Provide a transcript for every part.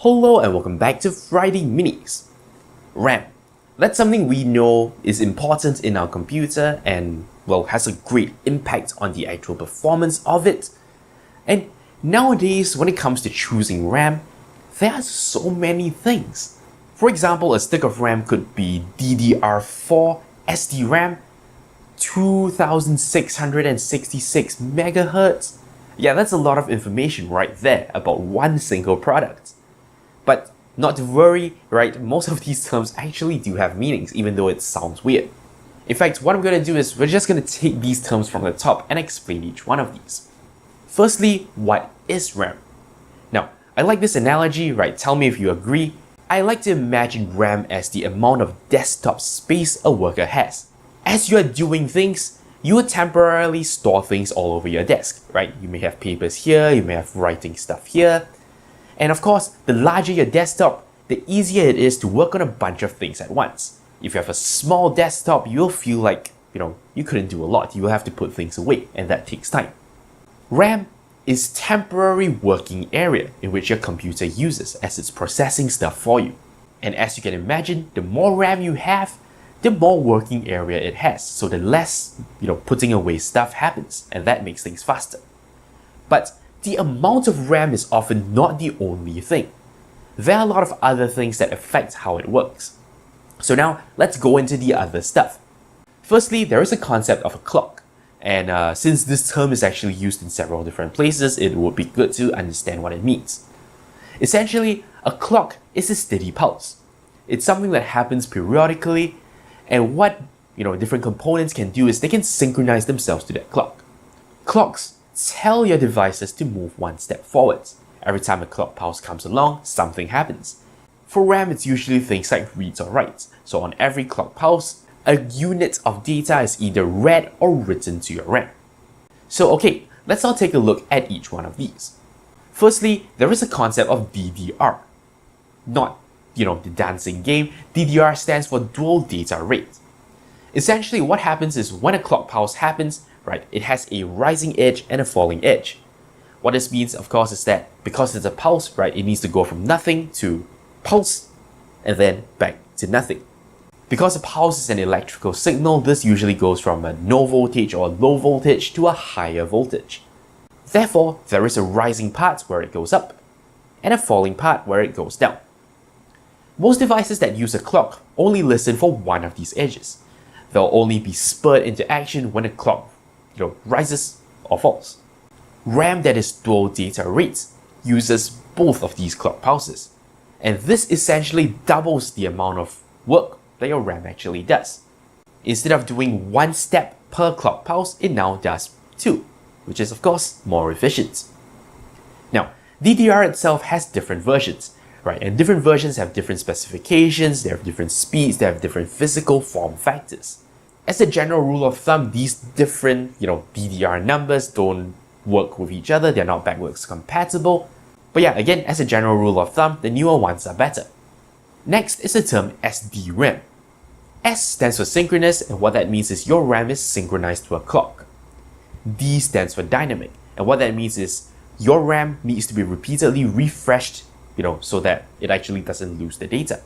Hello and welcome back to Friday Minis. RAM. That's something we know is important in our computer and, well, has a great impact on the actual performance of it. And nowadays, when it comes to choosing RAM, there are so many things. For example, a stick of RAM could be DDR4 SDRAM, 2666 MHz. Yeah, that's a lot of information right there about one single product. But not to worry, right? Most of these terms actually do have meanings, even though it sounds weird. In fact, what I'm going to do is we're just going to take these terms from the top and explain each one of these. Firstly, what is RAM? Now, I like this analogy, right? Tell me if you agree. I like to imagine RAM as the amount of desktop space a worker has. As you are doing things, you will temporarily store things all over your desk, right? You may have papers here, you may have writing stuff here. And of course, the larger your desktop, the easier it is to work on a bunch of things at once. If you have a small desktop, you'll feel like, you couldn't do a lot. You will have to put things away, and that takes time. RAM is temporary working area in which your computer uses as it's processing stuff for you. And as you can imagine, the more RAM you have, the more working area it has. So the less, putting away stuff happens, and that makes things faster. But the amount of RAM is often not the only thing. There are a lot of other things that affect how it works. So now, let's go into the other stuff. Firstly, there is a concept of a clock. And since this term is actually used in several different places, it would be good to understand what it means. Essentially, a clock is a steady pulse. It's something that happens periodically, and what different components can do is they can synchronize themselves to that clock. Clocks tell your devices to move one step forwards. Every time a clock pulse comes along, something happens. For RAM, it's usually things like reads or writes. So on every clock pulse, a unit of data is either read or written to your RAM. So okay, let's now take a look at each one of these. Firstly, there is a concept of DDR. Not, the dancing game. DDR stands for dual data rate. Essentially, what happens is when a clock pulse happens, right, it has a rising edge and a falling edge. What this means, of course, is that because it's a pulse, right, it needs to go from nothing to pulse and then back to nothing. Because a pulse is an electrical signal, this usually goes from a no voltage or low voltage to a higher voltage. Therefore, there is a rising part where it goes up and a falling part where it goes down. Most devices that use a clock only listen for one of these edges. They'll only be spurred into action when a clock rises or falls. RAM that is dual data rates uses both of these clock pulses, and this essentially doubles the amount of work that your RAM actually does. Instead of doing one step per clock pulse, it now does two, which is of course more efficient. Now, DDR itself has different versions, right? And different versions have different specifications, they have different speeds, they have different physical form factors. As a general rule of thumb, these different, DDR numbers don't work with each other, they're not backwards compatible. But yeah, again, as a general rule of thumb, the newer ones are better. Next is the term SDRAM. S stands for synchronous, and what that means is your RAM is synchronized to a clock. D stands for dynamic, and what that means is your RAM needs to be repeatedly refreshed, so that it actually doesn't lose the data.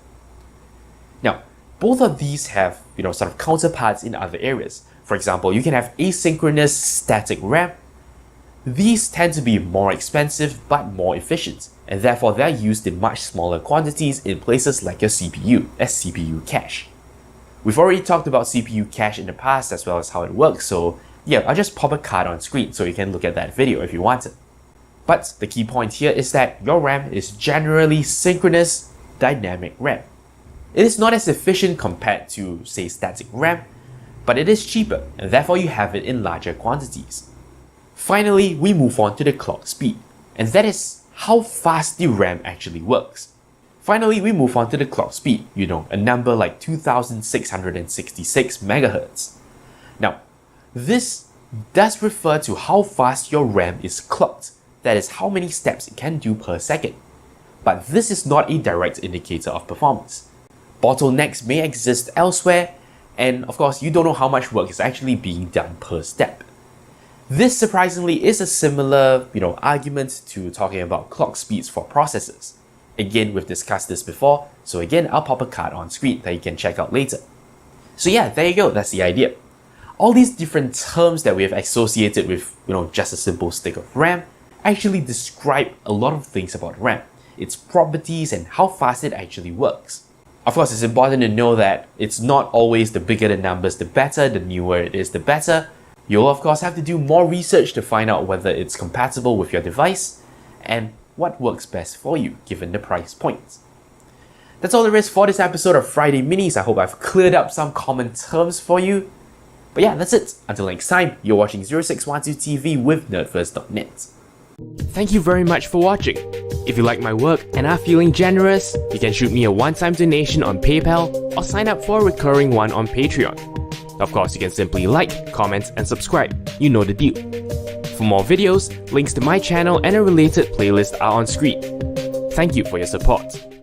Now, both of these have, sort of counterparts in other areas. For example, you can have asynchronous static RAM. These tend to be more expensive but more efficient, and therefore they're used in much smaller quantities in places like your CPU, as CPU cache. We've already talked about CPU cache in the past as well as how it works, so yeah, I'll just pop a card on screen so you can look at that video if you want it. But the key point here is that your RAM is generally synchronous dynamic RAM. It is not as efficient compared to, say, static RAM, but it is cheaper, and therefore you have it in larger quantities. Finally, we move on to the clock speed, and that is how fast the RAM actually works. A number like 2666 MHz. Now, this does refer to how fast your RAM is clocked, that is how many steps it can do per second. But this is not a direct indicator of performance. Bottlenecks may exist elsewhere, and of course you don't know how much work is actually being done per step. This surprisingly is a similar, argument to talking about clock speeds for processors. Again, we've discussed this before, so again, I'll pop a card on screen that you can check out later. So yeah, there you go, that's the idea. All these different terms that we have associated with, just a simple stick of RAM actually describe a lot of things about RAM, its properties and how fast it actually works. Of course, it's important to know that it's not always the bigger the numbers the better, the newer it is the better. You'll of course have to do more research to find out whether it's compatible with your device and what works best for you given the price point. That's all there is for this episode of Friday Minis. I hope I've cleared up some common terms for you. But yeah, that's it. Until next time, you're watching 0612 TV with NERDfirst.net. Thank you very much for watching. If you like my work and are feeling generous, you can shoot me a one-time donation on PayPal or sign up for a recurring one on Patreon. Of course, you can simply like, comment, and subscribe. You know the deal. For more videos, links to my channel and a related playlist are on screen. Thank you for your support.